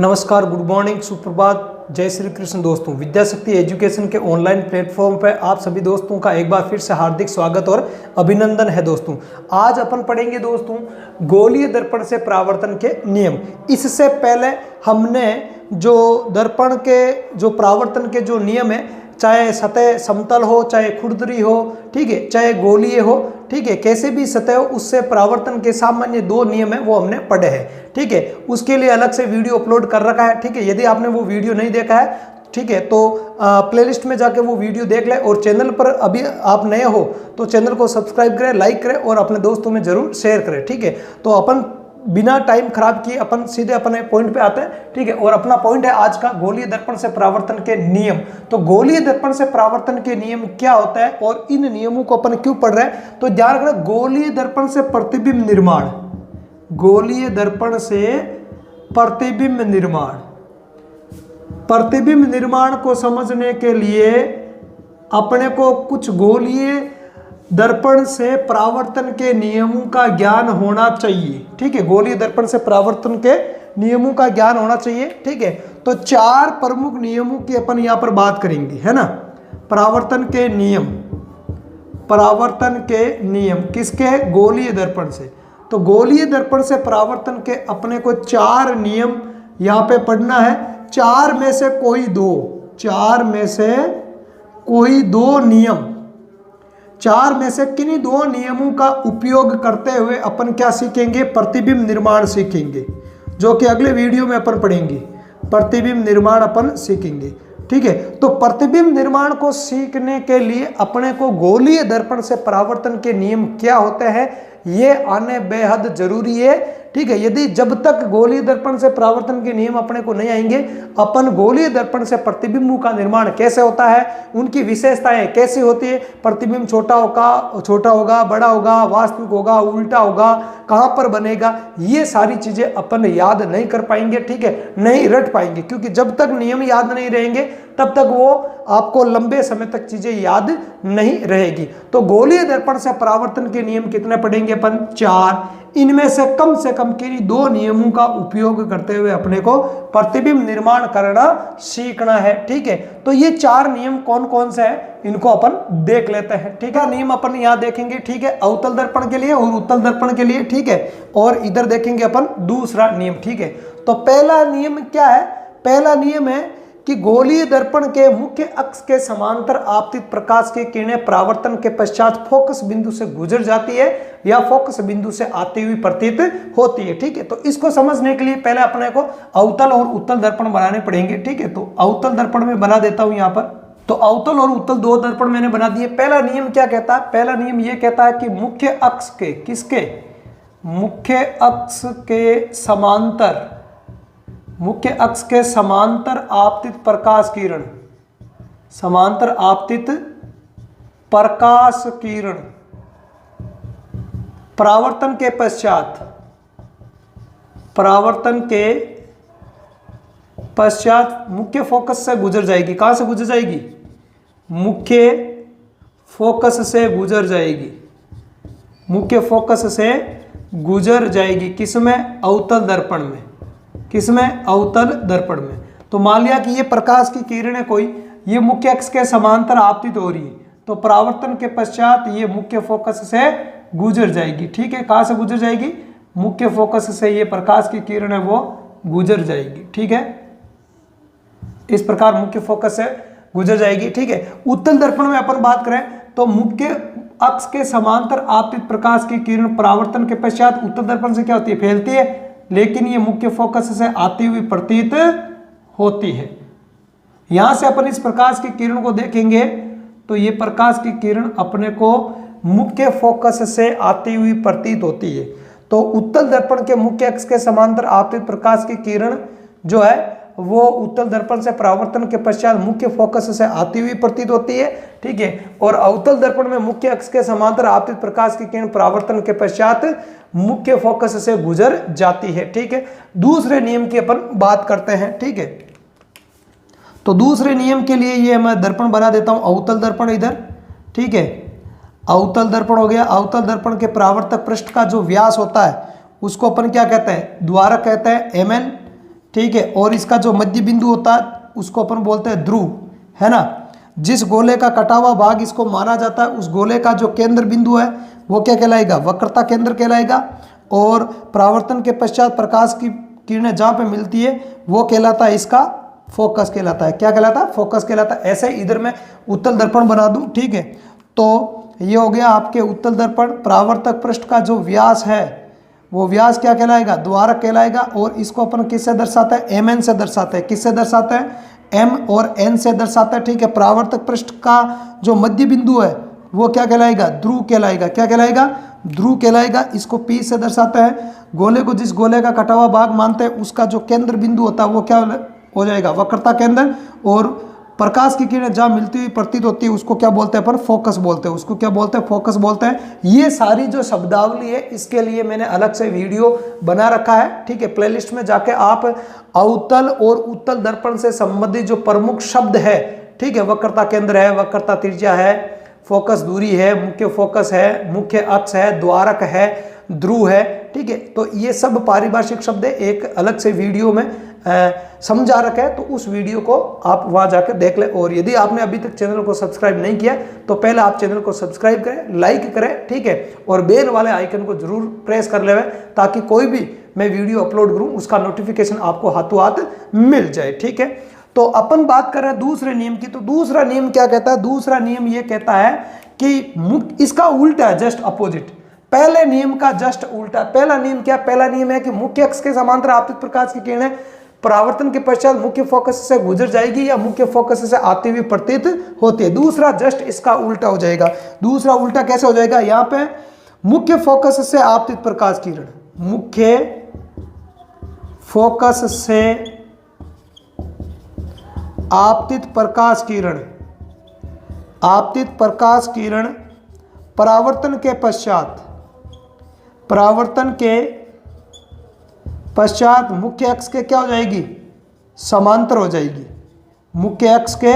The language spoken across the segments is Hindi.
नमस्कार, गुड मॉर्निंग, सुप्रभात, जय श्री कृष्ण। दोस्तों, विद्याशक्ति एजुकेशन के ऑनलाइन प्लेटफॉर्म पर आप सभी दोस्तों का एक बार फिर से हार्दिक स्वागत और अभिनंदन है। दोस्तों, आज अपन पढ़ेंगे दोस्तों गोलीय दर्पण से परावर्तन के नियम। इससे पहले हमने जो दर्पण के जो परावर्तन के जो नियम है, चाहे सतह समतल हो, चाहे खुरदरी हो, ठीक है, चाहे गोलीय हो, ठीक है, कैसे भी सतह हो, उससे परावर्तन के सामान्य दो नियम है वो हमने पढ़े हैं। ठीक है, उसके लिए अलग से वीडियो अपलोड कर रखा है। ठीक है, यदि आपने वो वीडियो नहीं देखा है, ठीक है, तो प्लेलिस्ट में जाके वो वीडियो देख लें। और चैनल पर अभी आप नए हो तो चैनल को सब्सक्राइब करें, लाइक करें और अपने दोस्तों में जरूर शेयर करें। ठीक है, तो अपन बिना टाइम खराब किए अपन सीधे अपने पॉइंट पे आते हैं। ठीक है, और अपना पॉइंट है आज का गोलीय दर्पण से परावर्तन के नियम। तो गोलीय दर्पण से परावर्तन के नियम क्या होता है और इन नियमों को अपन क्यों पढ़ रहे हैं, तो ध्यान रखना। गोलीय दर्पण से प्रतिबिंब निर्माण, गोलीय दर्पण से प्रतिबिंब निर्माण, प्रतिबिंब निर्माण को समझने के लिए अपने को कुछ गोलीय दर्पण से परावर्तन के नियमों का ज्ञान होना चाहिए। ठीक है, गोलीय दर्पण से परावर्तन के नियमों का ज्ञान होना चाहिए। ठीक है, तो चार प्रमुख नियमों की अपन यहां पर बात करेंगे, है ना। परावर्तन के नियम, परावर्तन के नियम किसके? गोलीय दर्पण से। तो गोलीय दर्पण से परावर्तन के अपने को चार नियम यहां पे पढ़ना है। चार में से कोई दो, चार में से कोई दो नियम, चार में से किन्हीं दो नियमों का उपयोग करते हुए अपन क्या सीखेंगे? प्रतिबिंब निर्माण सीखेंगे, जो कि अगले वीडियो में अपन पढ़ेंगे। प्रतिबिंब निर्माण अपन सीखेंगे। ठीक है, तो प्रतिबिंब निर्माण को सीखने के लिए अपने को गोलीय दर्पण से परावर्तन के नियम क्या होते हैं ये आने बेहद जरूरी है। ठीक है, यदि जब तक गोलीय दर्पण से परावर्तन के नियम अपने को नहीं आएंगे, अपन गोलीय दर्पण से प्रतिबिंबों का निर्माण कैसे होता है, उनकी विशेषताएं कैसी होती है, प्रतिबिंब छोटा होगा, बड़ा होगा, वास्तविक होगा, उल्टा होगा, कहां पर बनेगा, ये सारी चीजें अपन याद नहीं कर पाएंगे। ठीक है, नहीं रट पाएंगे, क्योंकि जब तक नियम याद नहीं रहेंगे तब तक वो आपको लंबे समय तक चीजें याद नहीं रहेगी। तो गोलीय दर्पण से परावर्तन के नियम कितने पढ़ेंगे अपन? चार। इनमें से कम किन्हीं दो नियमों का उपयोग करते हुए अपने को प्रतिबिंब निर्माण करना सीखना है। ठीक है, तो ये चार नियम कौन कौन से हैं इनको अपन देख लेते हैं। ठीक है, नियम अपन यहां देखेंगे। ठीक है, अवतल दर्पण के लिए और उत्तल दर्पण के लिए। ठीक है, और इधर देखेंगे अपन दूसरा नियम। ठीक है, तो पहला नियम क्या है? पहला नियम है कि गोलीय दर्पण के मुख्य अक्ष के समांतर आपतित प्रकाश की किरणें परावर्तन के पश्चात फोकस बिंदु से गुजर जाती है या फोकस बिंदु से आती हुई प्रतीत होती है। ठीक है, तो इसको समझने के लिए पहले अपने को अवतल और उत्तल दर्पण बनाने पड़ेंगे। ठीक है, तो अवतल दर्पण में बना देता हूं यहां पर। तो अवतल और उत्तल दो दर्पण मैंने बना दिए। पहला नियम क्या कहता है? पहला नियम यह कहता है कि मुख्य अक्ष के, किसके? मुख्य अक्ष के समांतर, मुख्य अक्ष के समांतर आपतित प्रकाश किरण, समांतर आपतित प्रकाश किरण परावर्तन के पश्चात, परावर्तन के पश्चात मुख्य फोकस से गुजर जाएगी। कहां से गुजर जाएगी? मुख्य फोकस से गुजर जाएगी, मुख्य फोकस से गुजर जाएगी। किसमें? अवतल दर्पण में। किसमें? अवतल दर्पण में। तो मान लिया कि ये प्रकाश की किरणें कोई ये मुख्य अक्ष के समांतर आपतित हो रही है, तो परावर्तन के पश्चात ये मुख्य फोकस से गुजर जाएगी। ठीक है, कहां से गुजर जाएगी? मुख्य फोकस से ये प्रकाश की किरण है वो गुजर जाएगी। ठीक है, इस प्रकार मुख्य फोकस से गुजर जाएगी। ठीक है, उत्तल दर्पण में अपन बात करें तो मुख्य अक्ष के समांतर आपतित प्रकाश की किरण परावर्तन के पश्चात उत्तल दर्पण से क्या होती है? फैलती है, लेकिन ये मुख्य फोकस से आती हुई प्रतीत होती है। यहां से अपन इस प्रकाश की किरण को देखेंगे तो ये प्रकाश की किरण अपने को मुख्य फोकस से आती हुई प्रतीत होती है। तो उत्तल दर्पण के मुख्य अक्ष के समांतर आपतित प्रकाश की किरण जो है वो उत्तल दर्पण से परावर्तन के पश्चात मुख्य फोकस से आती हुई प्रतीत होती है। ठीक है, और अवतल दर्पण में मुख्य अक्ष के समांतर आपतित प्रकाश की किरण परावर्तन के पश्चात मुख्य फोकस से गुजर जाती है। ठीक है, दूसरे नियम की अपन बात करते हैं। ठीक है, तो दूसरे नियम के लिए ये मैं दर्पण बना देता हूं, अवतल दर्पण इधर। ठीक है, अवतल दर्पण हो गया। अवतल दर्पण के परावर्तक पृष्ठ का जो व्यास होता है उसको अपन क्या कहते हैं? द्वारक कहते हैं, mn। ठीक है। और इसका जो मध्य बिंदु होता है उसको अपन बोलते हैं ध्रुव, है ना। जिस गोले का कटा हुआ भाग इसको माना जाता है उस गोले का जो केंद्र बिंदु है वो क्या कहलाएगा, वक्रता केंद्र कहलाएगा। और परावर्तन के पश्चात प्रकाश की किरणें जहाँ पे मिलती है वो कहलाता है इसका फोकस कहलाता है। क्या कहलाता है, फोकस कहलाता है। ऐसे ही इधर मैं उत्तल दर्पण बना दूं, ठीक है। तो ये हो गया आपके उत्तल दर्पण। परावर्तक पृष्ठ का जो व्यास है वो व्यास क्या कहलाएगा, द्वारक कहलाएगा। और इसको अपन किससे दर्शाते हैं, एम एन से दर्शाते हैं। किससे दर्शाते हैं, एम और एन से दर्शाते हैं, ठीक है। परावर्तक पृष्ठ का जो मध्य बिंदु है वो क्या कहलाएगा, ध्रुव कहलाएगा। क्या कहलाएगा, ध्रुव कहलाएगा। इसको पी से दर्शाते हैं। गोले को जिस गोले का कटा हुआ भाग मानते हैं उसका जो केंद्र बिंदु होता है वो क्या हो जाएगा, वक्रता केंद्र। और प्रकाश की किरणें जहाँ मिलती हुई प्रतीत होती है उसको क्या बोलते हैं अपन, फोकस बोलते हैं। उसको क्या बोलते हैं, फोकस बोलते हैं। ये सारी जो शब्दावली है इसके लिए मैंने अलग से वीडियो बना रखा है, ठीक है। प्लेलिस्ट में जाके आप अवतल और उत्तल दर्पण से संबंधित जो प्रमुख शब्द है, ठीक है, वक्रता केंद्र है, वक्रता त्रिज्या है, फोकस दूरी है, मुख्य फोकस है, मुख्य अक्ष है, द्वारक है, ध्रुव है, ठीक है। तो ये सब पारिभाषिक शब्द है, एक अलग से वीडियो में समझा रखा है। तो उस वीडियो को आप वहां जाकर देख लें। और यदि आपने अभी तक चैनल को सब्सक्राइब नहीं किया तो पहले आप चैनल को सब्सक्राइब करें, लाइक करें, ठीक है। और बेल वाले आइकन को जरूर प्रेस कर लें ताकि कोई भी मैं वीडियो अपलोड करूं उसका नोटिफिकेशन आपको हाथों हाथ मिल जाए, ठीक है। तो अपन बात कर रहे हैं दूसरे नियम की। तो दूसरा नियम क्या कहता है, दूसरा नियम ये कहता है कि इसका उल्टा है, जस्ट अपोजिट। पहले नियम का जस्ट उल्टा। पहला नियम क्या, पहला नियम है कि मुख्य अक्ष के समांतर आपतित प्रकाश की किरणें परावर्तन के पश्चात मुख्य फोकस से गुजर जाएगी या मुख्य फोकस से आती हुई प्रतीत होती है। दूसरा जस्ट इसका उल्टा हो जाएगा। दूसरा उल्टा कैसे हो जाएगा, यहां पे मुख्य फोकस से आपतित प्रकाश किरण, मुख्य फोकस से आपतित प्रकाश किरण, आपतित प्रकाश किरण परावर्तन के पश्चात, परावर्तन के पश्चात मुख्य अक्ष के क्या हो जाएगी, समांतर हो जाएगी। मुख्य अक्ष के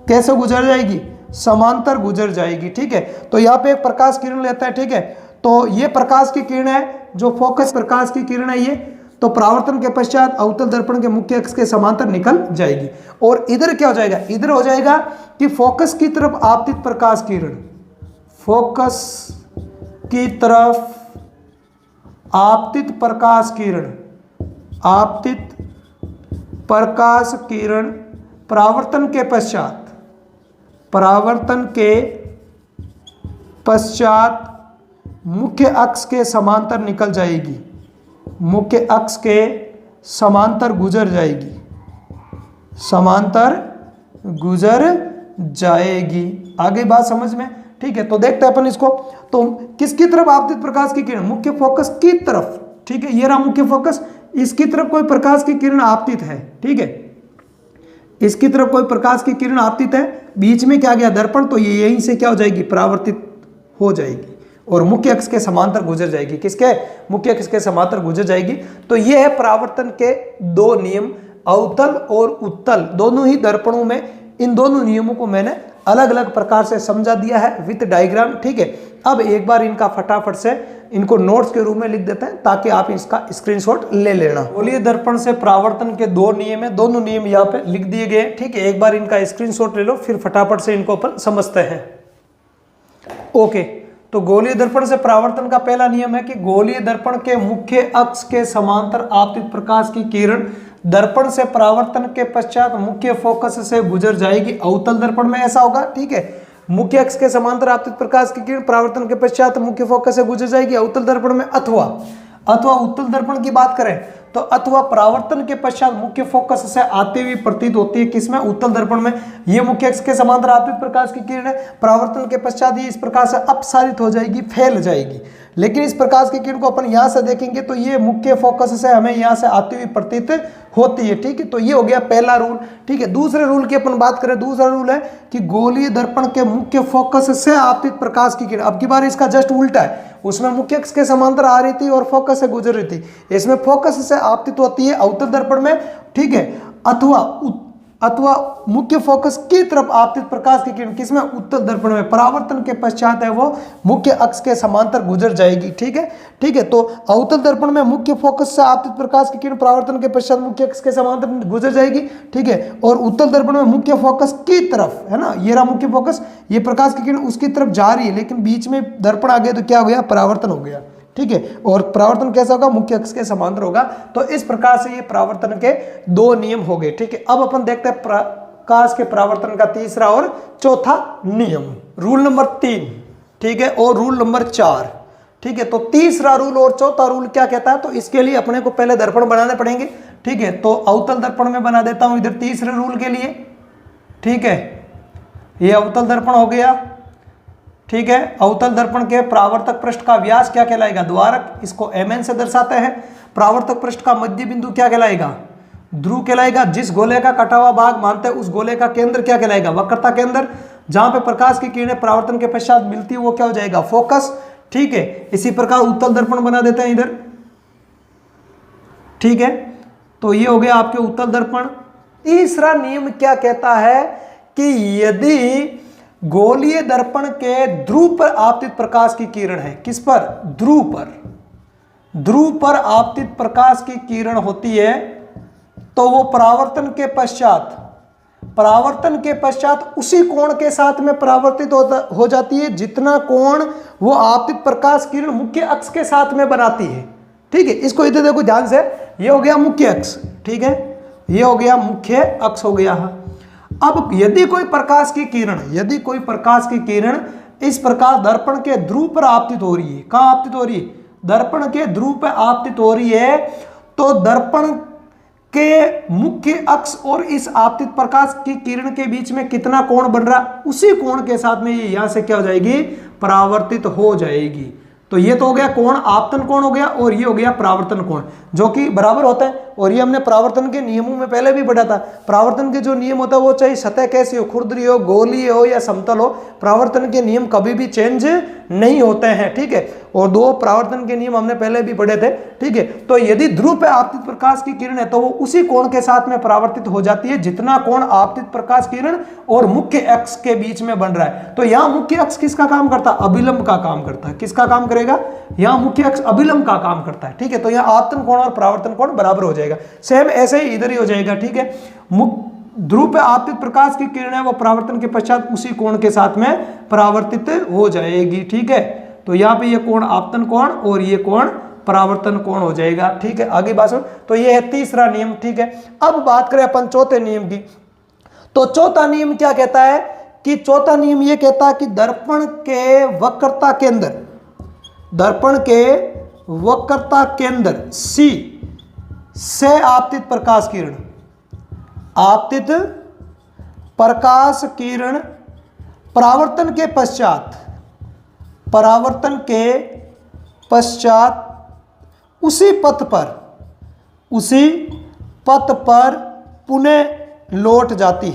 कैसे गुजर जाएगी, समांतर गुजर जाएगी, ठीक है। तो यहाँ पे एक प्रकाश किरण लेता है, ठीक है। तो ये प्रकाश की किरण है, जो फोकस प्रकाश की किरण है ये, तो परावर्तन के पश्चात अवतल दर्पण के मुख्य अक्ष के समांतर निकल जाएगी। और इधर क्या हो जाएगा, इधर हो जाएगा कि फोकस की तरफ आपतित प्रकाश किरण, फोकस की तरफ आपतित प्रकाश किरण, आपतित प्रकाश किरण परावर्तन के पश्चात, परावर्तन के पश्चात मुख्य अक्ष के समांतर निकल जाएगी, मुख्य अक्ष के समांतर गुजर जाएगी, समांतर गुजर जाएगी। आगे बात समझ में, ठीक है। तो देखते हैं अपन इसको। तो किसकी तरफ आपतित प्रकाश की किरण, मुख्य फोकस की तरफ, ठीक है। ये रहा मुख्य फोकस, इसकी तरफ कोई प्रकाश की किरण आपतित है, ठीक है। इसकी तरफ कोई प्रकाश की किरण आपतित है, बीच में क्या गया, दर्पण, तो ये यहीं से क्या हो जाएगी, परावर्तित हो जाएगी और मुख्य अक्ष के समांतर गुजर जाएगी। किसके, मुख्य अक्ष के समांतर गुजर जाएगी। तो ये है परावर्तन के दो नियम, अवतल और उत्तल दोनों ही दर्पणों में। इन दोनों नियमों को मैंने अलग अलग प्रकार से समझा दिया है विद डायग्राम, ठीक है। अब एक बार इनका फटाफट से इनको नोट्स के रूप में लिख देते हैं ताकि आप इसका स्क्रीनशॉट ले लेना। गोलीय दर्पण से परावर्तन के दो नियम है, दोनों नियम यहाँ पे लिख दिए गए, ठीक है। एक बार इनका स्क्रीनशॉट ले लो, फिर फटाफट से इनको अपन समझते हैं। ओके, तो गोलीय दर्पण से परावर्तन का पहला नियम है कि गोलीय दर्पण के मुख्य अक्ष के समांतर आपतित प्रकाश की किरण दर्पण से परावर्तन के पश्चात मुख्य फोकस से गुजर जाएगी। अवतल दर्पण में ऐसा होगा, ठीक है। मुख्य अक्ष के समांतर आपतित प्रकाश की किरण परावर्तन के पश्चात मुख्य फोकस से गुजर जाएगी अवतल दर्पण में। अथवा उत्तल दर्पण की बात करें तो अथवा परावर्तन के पश्चात मुख्य फोकस से आते हुए प्रतीत होती है, किसमें, उत्तल दर्पण में। ये मुख्य अक्ष के समांतर आपतित प्रकाश की किरण है, परावर्तन के पश्चात ये इस प्रकार से अपसारित हो जाएगी, फैल जाएगी। लेकिन इस प्रकाश की किरण को अपन यहाँ से देखेंगे तो ये मुख्य फोकस से हमें यहाँ से आती हुई प्रतीत होती है, ठीक है। तो ये हो गया पहला रूल, ठीक है। दूसरे रूल की अपन बात करें, दूसरा रूल है कि गोलीय दर्पण के मुख्य फोकस से आपतित प्रकाश की किरण, अब की बार इसका जस्ट उल्टा है। उसमें मुख्य अक्ष के समांतर आ रही थी और फोकस से गुजर रही थी, इसमें फोकस से आपतित होती है अवतल दर्पण में, ठीक है। अथवा मुख्य फोकस की तरफ आपतित प्रकाश की किरण किसमें, उत्तल दर्पण में, परावर्तन के पश्चात है वो मुख्य अक्ष के समांतर गुजर जाएगी। ठीक है, ठीक है। तो अवतल दर्पण में मुख्य फोकस से आपतित प्रकाश की किरण परावर्तन के पश्चात मुख्य अक्ष के समांतर गुजर जाएगी। ठीक है, और उत्तल दर्पण में मुख्य फोकस की तरफ, है ना, ये रहा मुख्य फोकस, ये प्रकाश की किरण उसकी तरफ जा रही है, लेकिन बीच में दर्पण आ गया तो क्या हो गया, परावर्तन हो गया। ठीक है, और परावर्तन कैसा होगा, मुख्य अक्ष के समांतर होगा। तो इस प्रकार से ये परावर्तन के दो नियम हो गए। ठीक है, अब अपन देखते हैं प्रकाश के परावर्तन का तीसरा और चौथा नियम, रूल नंबर 3। ठीक है, और रूल नंबर 4। ठीक है, तो तीसरा रूल और चौथा रूल क्या कहता है, तो इसके लिए अपने को पहले दर्पण बनाने पड़ेंगे। ठीक है, तो अवतल दर्पण में बना देता हूं इधर तीसरे रूल के लिए। ठीक है, ये अवतल दर्पण हो गया। ठीक है, अवतल दर्पण के परावर्तक पृष्ठ का व्यास क्या कहलाएगा, द्वारक, इसको mn से दर्शाते हैं। परावर्तक पृष्ठ का मध्य बिंदु क्या कहलाएगा, ध्रुव कहलाएगा। जिस गोले का कटा हुआ भाग मानते हैं उस गोले का केंद्र क्या कहलाएगा, वक्रता केंद्र। जहां पे प्रकाश की किरणें परावर्तन के पश्चात मिलती है वो क्या हो जाएगा, फोकस। ठीक है, इसी प्रकार उत्तल दर्पण बना देते हैं इधर। ठीक है, तो ये हो गया आपके उत्तल दर्पण। तीसरा नियम क्या कहता है कि यदि गोलीय दर्पण के ध्रुव पर आपतित प्रकाश की किरण है, किस पर, ध्रुव पर, ध्रुव पर आपतित प्रकाश की किरण होती है, तो वो परावर्तन के पश्चात उसी कोण के साथ में परावर्तित हो जाती है जितना कोण वो आपतित प्रकाश किरण मुख्य अक्ष के साथ में बनाती है। ठीक है, इसको इधर देखो ध्यान से, ये हो गया मुख्य अक्ष। ठीक है, ये हो गया मुख्य अक्ष हो गया। अब यदि कोई प्रकाश की किरण इस प्रकार दर्पण के ध्रुव पर आपतित हो रही है, कहां आपतित हो रही है, दर्पण के ध्रुव पर आपतित हो रही है, तो दर्पण के मुख्य अक्ष और इस आपतित प्रकाश की किरण के बीच में कितना कोण बन रहा, उसी कोण के साथ में ये यहां से क्या हो जाएगी, परावर्तित हो जाएगी। तो ये तो हो गया कोण, आपतन कोण हो गया, और ये हो गया परावर्तन कोण, जो कि बराबर होता है। और ये हमने परावर्तन के नियमों में पहले भी पढ़ा था। परावर्तन के जो नियम होता है वो चाहे सतह कैसी हो, खुरदरी हो, गोलीय हो या समतल हो, परावर्तन के नियम कभी भी चेंज नहीं होते हैं। ठीक है, और दो परावर्तन के नियम हमने पहले भी पढ़े थे। ठीक है, तो यदि ध्रुव पे आपतित प्रकाश की किरण है तो वो उसी कोण के साथ में परावर्तित हो जाती है जितना कोण आपतित प्रकाश किरण और मुख्य अक्ष के बीच में बन रहा है। तो यहाँ मुख्य अक्ष किसका काम करता है, अभिलंब का काम करता है। किसका काम करेगा, यहाँ मुख्य अक्ष अभिलंब का काम करता है। ठीक है, तो यहाँ आपतन कोण और परावर्तन कोण बराबर हो जाएगा। सेम ऐसे ही इधर ही हो जाएगा। ठीक है, ध्रुव पे आपतित प्रकाश की किरण है वो परावर्तन के पश्चात उसी कोण के साथ में परावर्तित हो जाएगी। ठीक है, तो यहाँ पे ये कोण आपतन कोण और ये कोण परावर्तन कोण हो जाएगा। ठीक है, आगे बात सुन। तो ये है तीसरा नियम। ठीक है, अब बात करें अपन चौथे नियम की। तो चौथा नियम क्या कहता है कि चौथा नियम ये कहता है कि दर्पण के वक्रता केंद्र C से आपतित प्रकाश किरण परावर्तन के पश्चात उसी पथ पर पुनः लौट जाती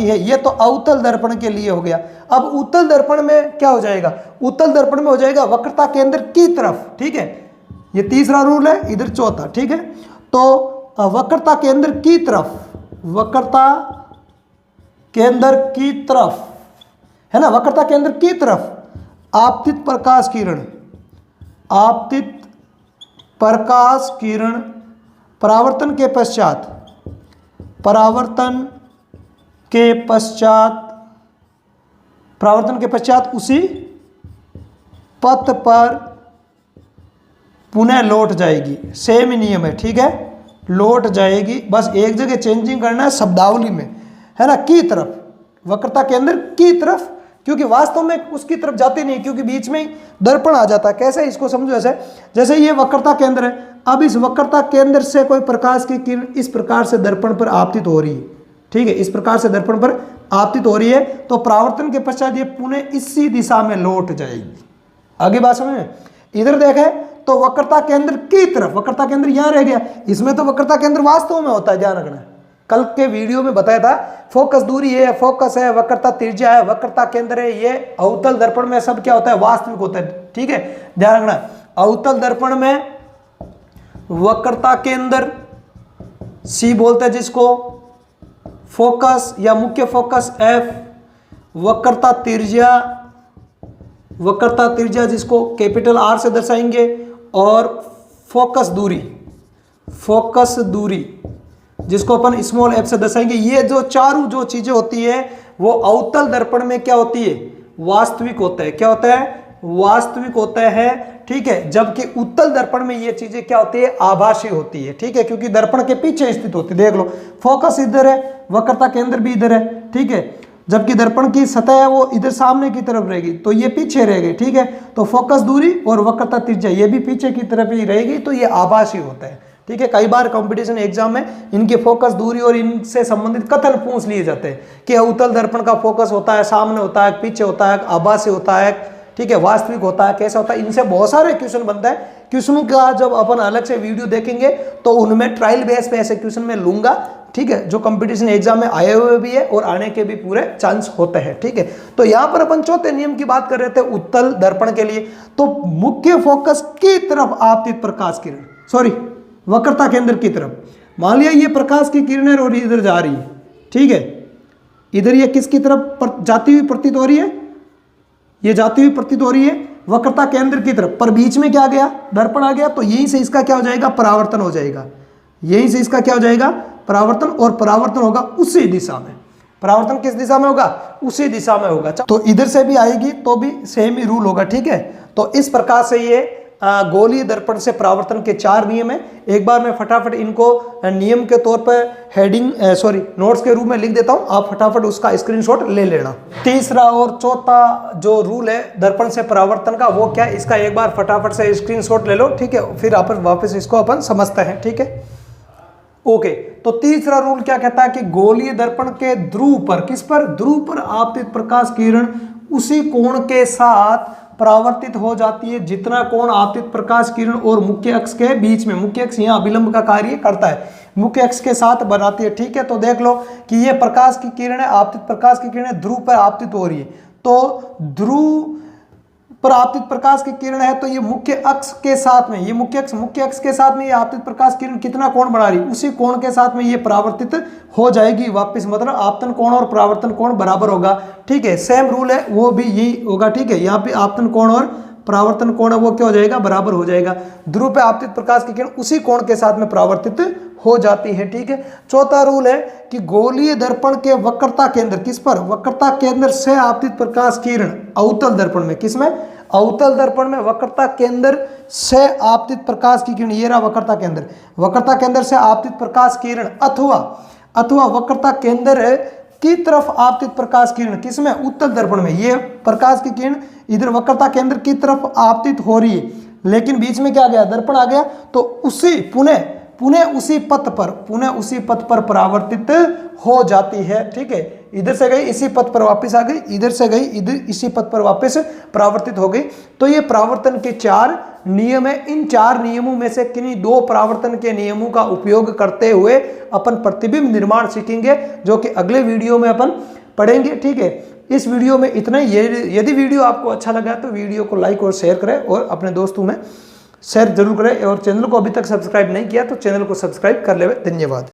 है। ये तो अवतल दर्पण के लिए हो गया। अब उत्तल दर्पण में क्या हो जाएगा, उत्तल दर्पण में हो जाएगा वक्रता केंद्र की तरफ। ठीक है, ये तीसरा रूल है, इधर चौथा। ठीक है, तो वक्रता केंद्र की तरफ है ना, वक्रता केंद्र की तरफ आपतित प्रकाश किरण परावर्तन के पश्चात उसी पथ पर पुनः लौट जाएगी। सेम ही नियम है। ठीक है, लौट जाएगी, बस एक जगह चेंजिंग करना है शब्दावली में, है ना, की तरफ, वक्रता केंद्र की तरफ, क्योंकि वास्तव में उसकी तरफ जाती नहीं, क्योंकि बीच में ही दर्पण आ जाता है। कैसे, इसको समझो ऐसे, जैसे ये वक्रता केंद्र है, अब इस वक्रता केंद्र से कोई प्रकाश की किरण इस प्रकार से दर्पण पर आपतित हो रही है। ठीक है, इस प्रकार से दर्पण पर आपतित हो रही है, तो परावर्तन के पश्चात ये पुनः इसी दिशा में लौट जाएगी। आगे बात समझ, इधर देखे तो वक्रता केंद्र की तरफ, वक्रता केंद्र यहां रह गया, इसमें तो वक्रता केंद्र वास्तव में होता है, ध्यान रखना। कल के वीडियो में बताया था, फोकस दूरी है, फोकस है, वक्रता त्रिज्या है, वक्रता केंद्र है, ये अवतल दर्पण में सब क्या होता है, वास्तविक होता है। ठीक है, ध्यान रखना, अवतल दर्पण में वक्रता केंद्र सी बोलते हैं जिसको फोकस या मुख्य फोकस, एफ वक्रता त्रिज्या जिसको कैपिटल आर से दर्शाएंगे, और फोकस दूरी जिसको अपन स्मॉल एफ से दर्शाएंगे। ये जो चारों जो चीजें होती है वो अवतल दर्पण में क्या होती है, वास्तविक होता है। क्या होता है, वास्तविक होता है, ठीक है। जबकि उत्तल दर्पण में ये चीजें क्या होती है, आभासी होती है, ठीक है, क्योंकि दर्पण के पीछे स्थित होती है। देख लो, फोकस इधर है, वक्रता केंद्र भी इधर है, ठीक है, जबकि दर्पण की सतह है वो इधर सामने की तरफ रहेगी, तो ये पीछे रहेगी, ठीक है। तो फोकस दूरी और वक्रता त्रिज्या ये भी पीछे की तरफ ही रहेगी, तो ये आभासी होता है, ठीक है। कई बार कंपटीशन एग्जाम में इनके फोकस दूरी और इनसे संबंधित कथन पूछ लिए जाते हैं कि अवतल दर्पण का फोकस होता है, सामने होता है, पीछे होता है, आभासी होता है, ठीक है, वास्तविक होता है, कैसा होता है। इनसे बहुत सारे क्वेश्चन बनता है। क्वेश्चन का जब अपन अलग से वीडियो देखेंगे तो उनमें ट्रायल बेस पे ऐसे क्वेश्चन में लूंगा, ठीक है, जो कंपटीशन एग्जाम में आए हुए भी है और आने के भी पूरे चांस होते हैं, ठीक है। तो यहाँ पर अपन चौथे नियम की बात कर रहे थे उत्तल दर्पण के लिए। तो मुख्य फोकस की तरफ आपतित प्रकाश किरण, सॉरी वक्रता केंद्र की तरफ, मान लिया ये प्रकाश की किरणें और इधर जा रही है, ठीक है, इधर ये किसकी तरफ जाती हुई प्रतीत हो रही है, ये जाती हुई प्रतीत हो रही है वक्रता केंद्र की तरफ, पर बीच में क्या आ गया, दर्पण आ गया, तो यहीं से इसका क्या हो जाएगा, परावर्तन हो जाएगा। यहीं से इसका क्या हो जाएगा, परावर्तन, और परावर्तन होगा उसी दिशा में। परावर्तन किस दिशा में होगा, उसी दिशा में होगा। तो इधर से भी आएगी तो भी सेम ही रूल होगा, ठीक है। तो इस प्रकार से ये गोलीय दर्पण से परावर्तन के 4 नियम है। एक बार मैं फटाफट इनको नियम के तौर पर हेडिंग नोट्स के रूप में लिख देता हूं, आप फटाफट उसका स्क्रीनशॉट ले लेना। तीसरा और चौथा जो रूल है दर्पण से परावर्तन का, वो क्या है, इसका एक बार फटाफट से स्क्रीनशॉट ले लो, ठीक है, फिर आप वापस इसको अपन समझते हैं, ठीक है। ओके, तो तीसरा रूल क्या कहता है कि गोलीय दर्पण के ध्रुव पर, किस पर, ध्रुव पर आपतित प्रकाश किरण उसी कोण के साथ परावर्तित हो जाती है जितना कोण आपतित प्रकाश किरण और मुख्य अक्ष के बीच में, मुख्य अक्ष यहाँ अभिलंब का कार्य करता है, मुख्य अक्ष के साथ बनाती है, ठीक है। तो देख लो कि ये प्रकाश की किरणें, आपतित प्रकाश की किरणें ध्रुव पर आपतित हो रही है, तो ध्रुव पर आपतित प्रकाश की किरण है, तो ये मुख्य अक्ष के साथ में, ये मुख्य अक्ष के साथ में ये आपतित प्रकाश किरण कितना कोण बना रही है, उसी कोण के साथ में ये परावर्तित हो जाएगी वापस, मतलब आपतन कोण और परावर्तन कोण बराबर होगा, ठीक है। सेम रूल है, वो भी यही होगा, ठीक है। यहाँ पे आपतन कोण और परावर्तन कोण है वो क्या हो जाएगा, बराबर हो जाएगा। ध्रुव पे आपतित प्रकाश की किरण उसी कोण के साथ में परावर्तित हो जाती है, ठीक है। चौथा रूल है कि गोलीय दर्पण के वक्रता केंद्र, किस पर, वक्रता केंद्र से आपतित प्रकाश किरण अवतल दर्पण में, किसमें, अवतल दर्पण में वक्रता केंद्र से आपतित प्रकाश की किरण, ये रहा वक्रता केंद्र से आपतित प्रकाश किरण अथवा वक्रता केंद्र की तरफ आपतित प्रकाश किरण, किसमें, उत्तल दर्पण में, ये प्रकाश की किरण इधर वक्रता केंद्र की तरफ आपतित हो रही है, लेकिन बीच में क्या आ गया, दर्पण आ गया, तो उसी पुनः उसी पथ पर परावर्तित हो जाती है, ठीक है। इधर से गई इसी पथ पर वापस आ गई, इधर से गई इधर इसी पथ पर वापस परावर्तित हो गई। तो ये परावर्तन के 4 नियम है। इन 4 नियमों में से किन्हीं 2 परावर्तन के नियमों का उपयोग करते हुए अपन प्रतिबिंब निर्माण सीखेंगे, जो कि अगले वीडियो में अपन पढ़ेंगे, ठीक है। इस वीडियो में इतना ही। यदि वीडियो आपको अच्छा लगा तो वीडियो को लाइक और शेयर करें और अपने दोस्तों में शेयर जरूर करें, और चैनल को अभी तक सब्सक्राइब नहीं किया तो चैनल को सब्सक्राइब कर ले। धन्यवाद।